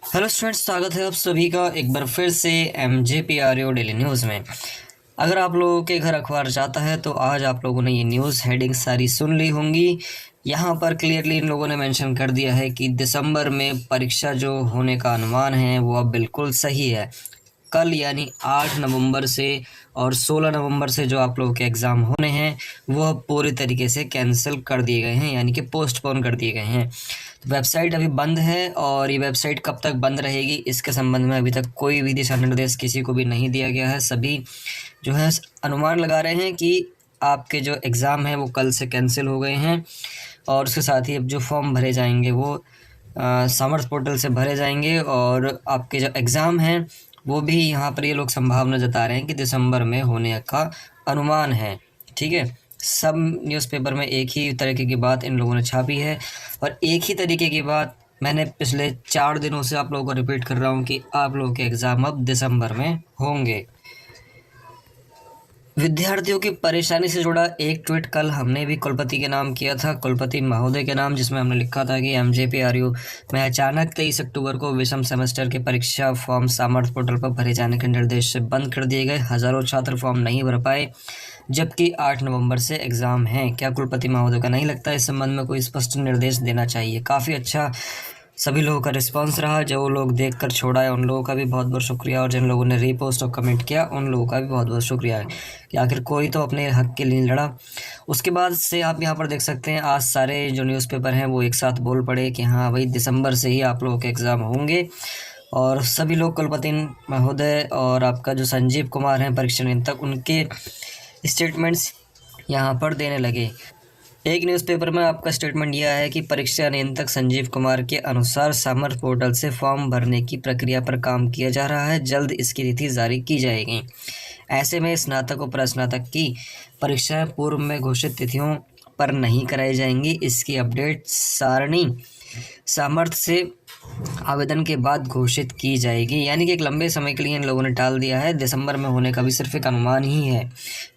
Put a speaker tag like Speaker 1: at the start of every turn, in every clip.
Speaker 1: Hello students, स्वागत है आप सभी का एक बार फिर से MJPRO डेली न्यूज़ में। अगर आप लोगों के घर अखबार जाता है तो आज आप लोगों ने ये न्यूज़ हेडिंग सारी सुन ली होंगी। यहाँ पर क्लियरली इन लोगों ने मेंशन कर दिया है कि दिसंबर में परीक्षा जो होने का अनुमान है वो अब बिल्कुल सही है। कल यानी 8 नवंबर से और 16 नवंबर से जो आप लोगों के एग्ज़ाम होने हैं वो अब पूरी तरीके से कैंसिल कर दिए गए हैं, यानी कि पोस्टपोन कर दिए गए हैं। तो वेबसाइट अभी बंद है और ये वेबसाइट कब तक बंद रहेगी इसके संबंध में अभी तक कोई भी दिशा निर्देश किसी को भी नहीं दिया गया है। सभी जो है अनुमान लगा रहे हैं कि आपके जो एग्ज़ाम है वो कल से कैंसिल हो गए हैं और उसके साथ ही अब जो फॉर्म भरे जाएंगे वो सामर्थ पोर्टल से भरे जाएंगे और आपके जो एग्ज़ाम हैं वो भी यहाँ पर ये लोग संभावना जता रहे हैं कि दिसंबर में होने का अनुमान है। ठीक है, सब न्यूज़पेपर में एक ही तरीके की बात इन लोगों ने छापी है और एक ही तरीके की बात मैंने पिछले 4 दिनों से आप लोगों को रिपीट कर रहा हूँ कि आप लोगों के एग्ज़ाम अब दिसंबर में होंगे। विद्यार्थियों की परेशानी से जुड़ा एक ट्वीट कल हमने भी कुलपति के नाम किया था, कुलपति महोदय के नाम, जिसमें हमने लिखा था कि MJPRO में अचानक 23 अक्टूबर को विषम सेमेस्टर के परीक्षा फॉर्म सामर्थ पोर्टल पर भरे जाने के निर्देश से बंद कर दिए गए। हज़ारों छात्र फॉर्म नहीं भर पाए जबकि 8 नवंबर से एग्ज़ाम हैं। क्या कुलपति महोदय का नहीं लगता इस संबंध में कोई स्पष्ट निर्देश देना चाहिए? काफ़ी अच्छा सभी लोगों का रिस्पांस रहा। जो लोग देखकर छोड़ा है उन लोगों का भी बहुत बहुत शुक्रिया और जिन लोगों ने रीपोस्ट और कमेंट किया उन लोगों का भी बहुत बहुत शुक्रिया है कि आखिर कोई तो अपने हक के लिए लड़ा। उसके बाद से आप यहाँ पर देख सकते हैं आज सारे जो न्यूज़पेपर हैं वो एक साथ बोल पड़े कि हाँ भाई दिसंबर से ही आप लोगों के एग्ज़ाम होंगे और सभी लोग कुलपति महोदय और आपका जो संजीव कुमार हैं परीक्षा नियंत्रक उनके स्टेटमेंट्स यहाँ पर देने लगे। एक न्यूज़पेपर में आपका स्टेटमेंट यह है कि परीक्षा नियंत्रक संजीव कुमार के अनुसार सामर्थ पोर्टल से फॉर्म भरने की प्रक्रिया पर काम किया जा रहा है, जल्द इसकी तिथि जारी की जाएगी। ऐसे में स्नातक और प्रस्नातक की परीक्षाएं पूर्व में घोषित तिथियों पर नहीं कराई जाएंगी। इसकी अपडेट सारणी सामर्थ से आवेदन के बाद घोषित की जाएगी, यानी कि एक लंबे समय के लिए इन लोगों ने टाल दिया है। दिसंबर में होने का भी सिर्फ एक अनुमान ही है।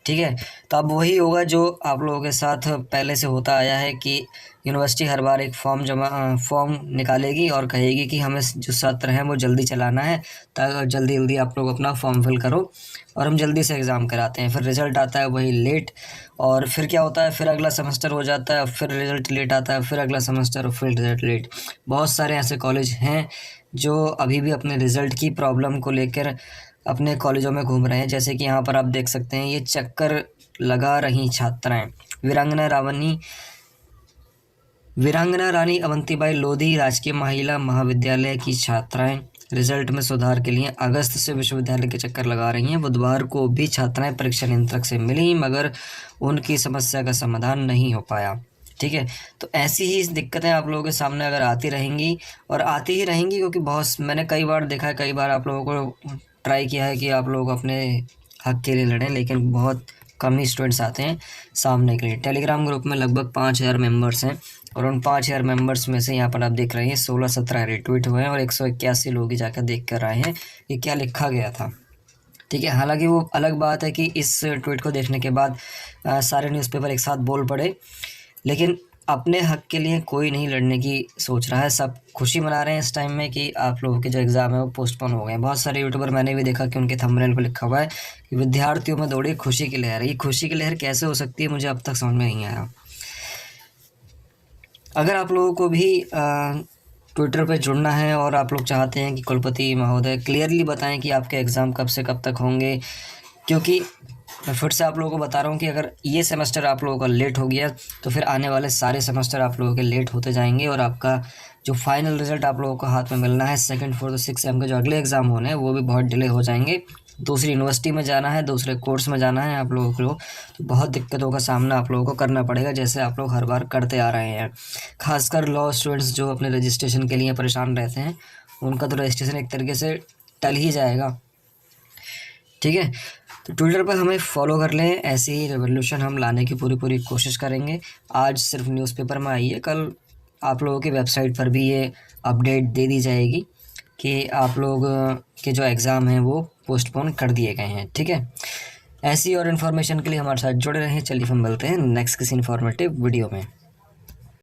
Speaker 1: ठीक है, तो अब वही होगा जो आप लोगों के साथ पहले से होता आया है कि यूनिवर्सिटी हर बार एक फॉर्म निकालेगी और कहेगी कि हमें जो सत्र हैं वो जल्दी चलाना है, ताकि जल्दी जल्दी आप लोग अपना फॉर्म फिल करो और हम जल्दी से एग्ज़ाम कराते हैं। फिर रिज़ल्ट आता है वही लेट और फिर क्या होता है, फिर अगला सेमेस्टर हो जाता है, फिर रिज़ल्ट लेट आता है, फिर अगला सेमेस्टर और फिर रिज़ल्ट लेट। बहुत सारे ऐसे कॉलेज हैं जो अभी भी अपने रिज़ल्ट की प्रॉब्लम को लेकर अपने कॉलेजों में घूम रहे हैं। जैसे कि यहाँ पर आप देख सकते हैं ये चक्कर लगा रही छात्राएं। वीरांगना रानी अवंतीबाई लोधी राजकीय महिला महाविद्यालय की छात्राएं रिजल्ट में सुधार के लिए अगस्त से विश्वविद्यालय के चक्कर लगा रही हैं। बुधवार को भी छात्राएं परीक्षा नियंत्रक से मिली मगर उनकी समस्या का समाधान नहीं हो पाया। ठीक है, तो ऐसी ही दिक्कतें आप लोगों के सामने अगर आती रहेंगी और आती ही रहेंगी, क्योंकि बहुत मैंने कई बार देखा है, कई बार आप लोगों को ट्राई किया है कि आप लोग अपने हक के लिए लड़ें, लेकिन बहुत कम ही स्टूडेंट्स आते हैं सामने के लिए। टेलीग्राम ग्रुप में लगभग 5000 मेंबर्स हैं और उन 5000 मेंबर्स में से यहाँ पर आप देख रहे हैं 16-17 रिट्वीट हुए हैं और 181 लोग ही जाकर देख कर आए हैं कि क्या लिखा गया था। ठीक है, हालांकि वो अलग बात है कि इस ट्वीट को देखने के बाद सारे न्यूज़पेपर एक साथ बोल पड़े, लेकिन अपने हक के लिए कोई नहीं लड़ने की सोच रहा है। सब खुशी मना रहे हैं इस टाइम में कि आप लोगों के जो एग्ज़ाम है वो पोस्टपोन हो गए हैं। बहुत सारे यूट्यूबर मैंने भी देखा कि उनके थंबनेल पर लिखा हुआ है कि विद्यार्थियों में दौड़ी खुशी की लहर। ये खुशी की लहर कैसे हो सकती है मुझे अब तक समझ में नहीं आया। अगर आप लोगों को भी ट्विटर पे जुड़ना है और आप लोग चाहते हैं कि कुलपति महोदय क्लियरली बताएं कि आपके एग्ज़ाम कब से कब तक होंगे, क्योंकि मैं फिर से आप लोगों को बता रहा हूँ कि अगर ये सेमेस्टर आप लोगों का लेट हो गया तो फिर आने वाले सारे सेमेस्टर आप लोगों के लेट होते जाएंगे और आपका जो फाइनल रिज़ल्ट आप लोगों को हाथ में मिलना है 2nd 4th 6th सेम के जो अगले एग्ज़ाम होने हैं वो भी बहुत डिले हो जाएंगे। दूसरी यूनिवर्सिटी में जाना है, दूसरे कोर्स में जाना है आप लोगों को, तो बहुत दिक्कतों का सामना आप लोगों को करना पड़ेगा, जैसे आप लोग हर बार करते आ रहे हैं। खासकर लॉ स्टूडेंट्स जो अपने रजिस्ट्रेशन के लिए परेशान रहते हैं उनका तो रजिस्ट्रेशन एक तरीके से टल ही जाएगा। ठीक है, तो ट्विटर पर हमें फॉलो कर लें, ऐसे ही रेवोल्यूशन हम लाने की पूरी कोशिश करेंगे। आज सिर्फ न्यूज़पेपर में आई है, कल आप लोगों की वेबसाइट पर भी ये अपडेट दे दी जाएगी कि आप लोग के जो एग्ज़ाम हैं वो पोस्टपोन कर दिए गए हैं। ठीक है, ऐसी और इन्फॉर्मेशन के लिए हमारे साथ जुड़े रहें। चलिए हम मिलते हैं नेक्स्ट किसी इन्फॉर्मेटिव वीडियो में।